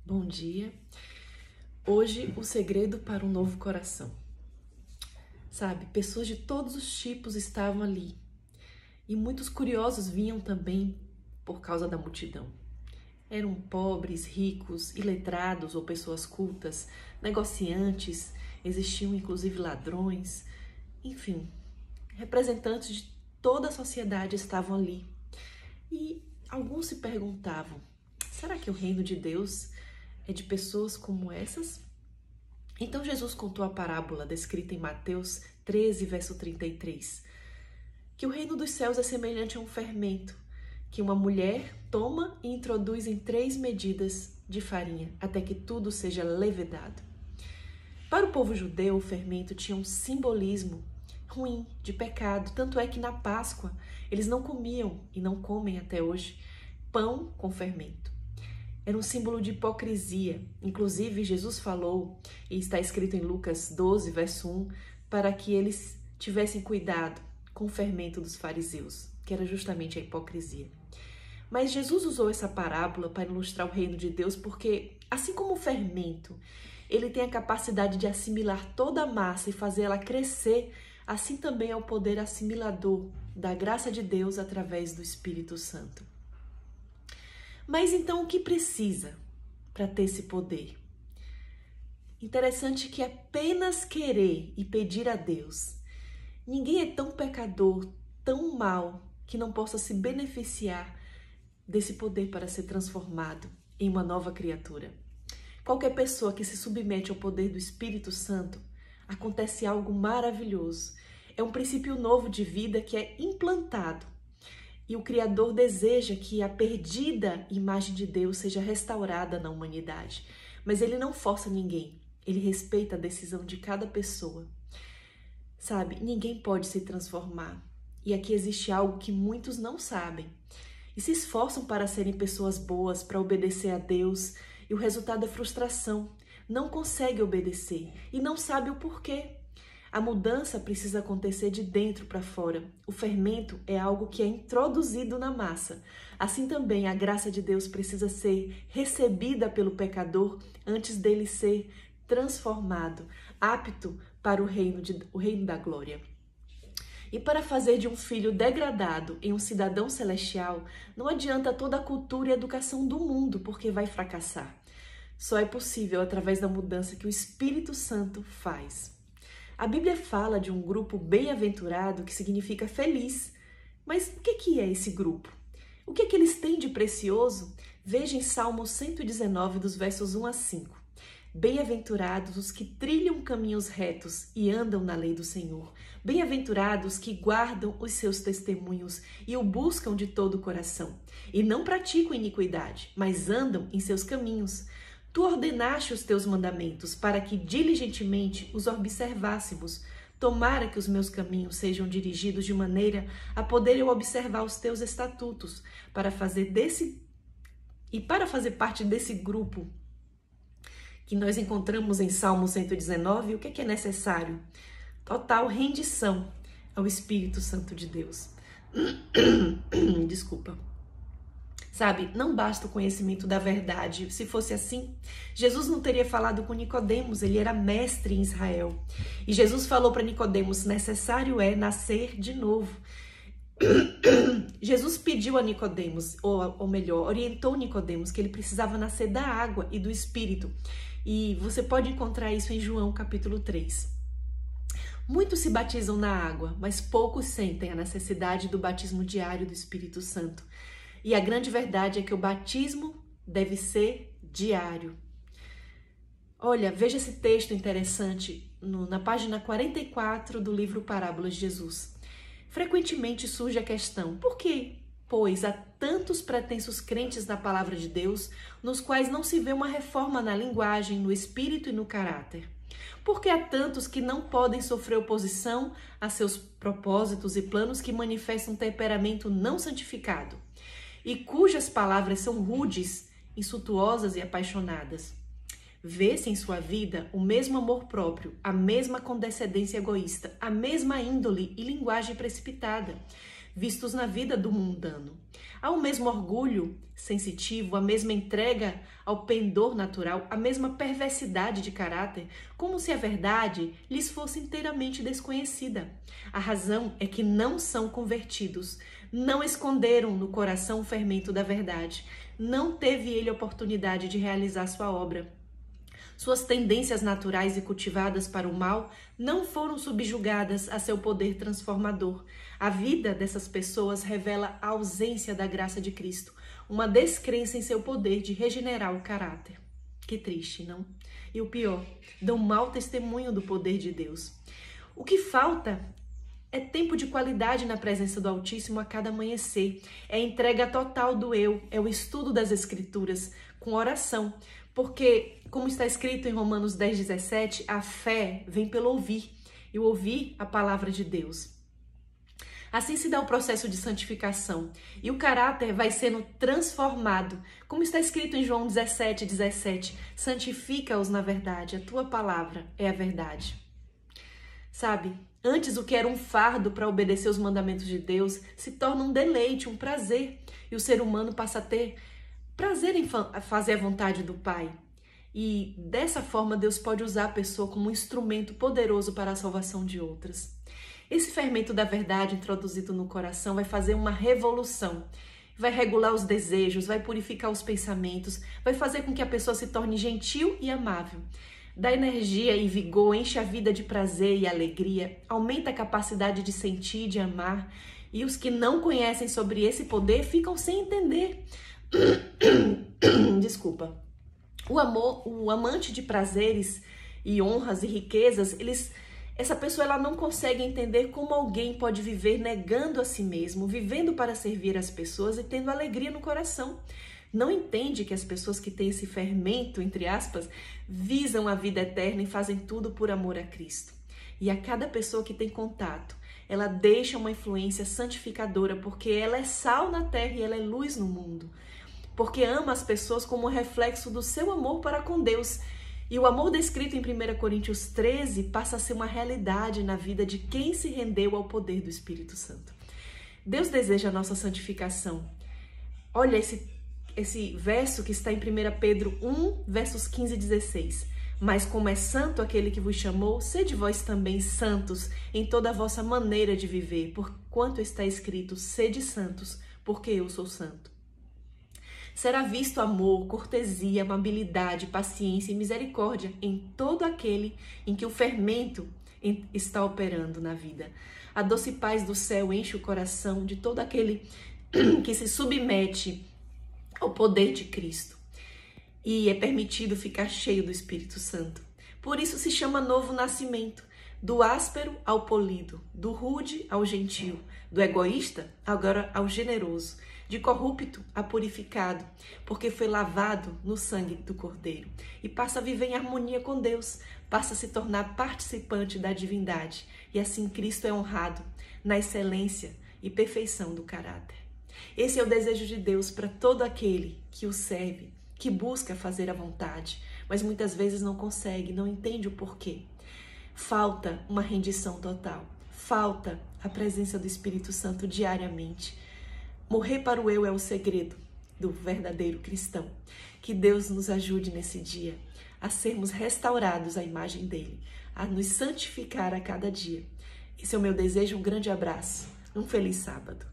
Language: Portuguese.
Bom dia. Hoje, o segredo para um novo coração. Sabe, pessoas de todos os tipos estavam ali. E muitos curiosos vinham também por causa da multidão. Eram pobres, ricos, iletrados ou pessoas cultas, negociantes, existiam inclusive ladrões. Enfim, representantes de toda a sociedade estavam ali. E alguns se perguntavam, será que o reino de Deus é de pessoas como essas? Então Jesus contou a parábola descrita em Mateus 13, verso 33, que o reino dos céus é semelhante a um fermento que uma mulher toma e introduz em 3 medidas de farinha, até que tudo seja levedado. Para o povo judeu, o fermento tinha um simbolismo ruim, de pecado, tanto é que na Páscoa eles não comiam e não comem até hoje pão com fermento. Era um símbolo de hipocrisia. Inclusive, Jesus falou, e está escrito em Lucas 12, verso 1, para que eles tivessem cuidado com o fermento dos fariseus, que era justamente a hipocrisia. Mas Jesus usou essa parábola para ilustrar o reino de Deus porque, assim como o fermento, ele tem a capacidade de assimilar toda a massa e fazer ela crescer, assim também é o poder assimilador da graça de Deus através do Espírito Santo. Mas então o que precisa para ter esse poder? Interessante que apenas querer e pedir a Deus. Ninguém é tão pecador, tão mau, que não possa se beneficiar desse poder para ser transformado em uma nova criatura. Qualquer pessoa que se submete ao poder do Espírito Santo, acontece algo maravilhoso. É um princípio novo de vida que é implantado. E o Criador deseja que a perdida imagem de Deus seja restaurada na humanidade. Mas ele não força ninguém. Ele respeita a decisão de cada pessoa. Sabe, ninguém pode se transformar. E aqui existe algo que muitos não sabem. E se esforçam para serem pessoas boas, para obedecer a Deus. E o resultado é frustração. Não consegue obedecer e não sabe o porquê. A mudança precisa acontecer de dentro para fora. O fermento é algo que é introduzido na massa. Assim também a graça de Deus precisa ser recebida pelo pecador antes dele ser transformado, apto para o reino da glória. E para fazer de um filho degradado em um cidadão celestial, não adianta toda a cultura e educação do mundo, porque vai fracassar. Só é possível através da mudança que o Espírito Santo faz. A Bíblia fala de um grupo bem-aventurado que significa feliz. Mas o que é esse grupo? O que eles têm de precioso? Veja em Salmo 119, dos versos 1 a 5. Bem-aventurados os que trilham caminhos retos e andam na lei do Senhor. Bem-aventurados que guardam os seus testemunhos e o buscam de todo o coração. E não praticam iniquidade, mas andam em seus caminhos. Tu ordenaste os teus mandamentos para que diligentemente os observássemos. Tomara que os meus caminhos sejam dirigidos de maneira a poder eu observar os teus estatutos, para fazer parte desse grupo que nós encontramos em Salmo 119, o que é necessário? Total rendição ao Espírito Santo de Deus. Desculpa. Sabe, não basta o conhecimento da verdade. Se fosse assim, Jesus não teria falado com Nicodemos, ele era mestre em Israel. E Jesus falou para Nicodemos, necessário é nascer de novo. Jesus pediu a Nicodemos, ou melhor, orientou Nicodemos que ele precisava nascer da água e do Espírito. E você pode encontrar isso em João capítulo 3. Muitos se batizam na água, mas poucos sentem a necessidade do batismo diário do Espírito Santo. E a grande verdade é que o batismo deve ser diário. Olha, veja esse texto interessante na página 44 do livro Parábolas de Jesus. Frequentemente surge a questão, por que, pois, há tantos pretensos crentes na palavra de Deus, nos quais não se vê uma reforma na linguagem, no espírito e no caráter? Por que há tantos que não podem sofrer oposição a seus propósitos e planos que manifestam um temperamento não santificado? E cujas palavras são rudes, insultuosas e apaixonadas? Vê-se em sua vida o mesmo amor próprio, a mesma condescendência egoísta, a mesma índole e linguagem precipitada. vistos na vida do mundano. Há o mesmo orgulho sensitivo, a mesma entrega ao pendor natural, a mesma perversidade de caráter, como se a verdade lhes fosse inteiramente desconhecida. A razão é que não são convertidos, não esconderam no coração o fermento da verdade, não teve ele oportunidade de realizar sua obra. Suas tendências naturais e cultivadas para o mal não foram subjugadas a seu poder transformador. A vida dessas pessoas revela a ausência da graça de Cristo, uma descrença em seu poder de regenerar o caráter. Que triste, não? E o pior, dão mau testemunho do poder de Deus. O que falta é tempo de qualidade na presença do Altíssimo a cada amanhecer. É a entrega total do eu, é o estudo das Escrituras com oração. Porque, como está escrito em Romanos 10:17, a fé vem pelo ouvir, e o ouvir a palavra de Deus. Assim se dá o processo de santificação, e o caráter vai sendo transformado. Como está escrito em João 17:17, santifica-os na verdade, a tua palavra é a verdade. Sabe, antes o que era um fardo para obedecer os mandamentos de Deus se torna um deleite, um prazer, e o ser humano passa a ter prazer em fazer a vontade do Pai. E dessa forma Deus pode usar a pessoa como um instrumento poderoso para a salvação de outras. Esse fermento da verdade introduzido no coração vai fazer uma revolução. Vai regular os desejos, vai purificar os pensamentos, vai fazer com que a pessoa se torne gentil e amável. Dá energia e vigor, enche a vida de prazer e alegria, aumenta a capacidade de sentir, de amar. E os que não conhecem sobre esse poder ficam sem entender. Desculpa. O amante de prazeres e honras e riquezas, essa pessoa ela não consegue entender como alguém pode viver negando a si mesmo, vivendo para servir as pessoas e tendo alegria no coração. Não entende que as pessoas que têm esse fermento, entre aspas, visam a vida eterna e fazem tudo por amor a Cristo. E a cada pessoa que tem contato, ela deixa uma influência santificadora, porque ela é sal na terra e ela é luz no mundo. Porque ama as pessoas como reflexo do seu amor para com Deus. E o amor descrito em 1 Coríntios 13 passa a ser uma realidade na vida de quem se rendeu ao poder do Espírito Santo. Deus deseja a nossa santificação. Olha esse verso que está em 1 Pedro 1, versos 15 e 16. Mas como é santo aquele que vos chamou, sede vós também santos em toda a vossa maneira de viver, porquanto está escrito, sede santos, porque eu sou santo. Será visto amor, cortesia, amabilidade, paciência e misericórdia em todo aquele em que o fermento está operando na vida. A doce paz do céu enche o coração de todo aquele que se submete ao poder de Cristo e é permitido ficar cheio do Espírito Santo. Por isso se chama novo nascimento, do áspero ao polido, do rude ao gentil, do egoísta agora ao generoso, de corrupto a purificado, porque foi lavado no sangue do Cordeiro, e passa a viver em harmonia com Deus, passa a se tornar participante da divindade, e assim Cristo é honrado na excelência e perfeição do caráter. Esse é o desejo de Deus para todo aquele que o serve, que busca fazer a vontade, mas muitas vezes não consegue, não entende o porquê. Falta uma rendição total, falta a presença do Espírito Santo diariamente. Morrer para o eu é o segredo do verdadeiro cristão. Que Deus nos ajude nesse dia a sermos restaurados à imagem dele, a nos santificar a cada dia. Esse é o meu desejo, um grande abraço, um feliz sábado.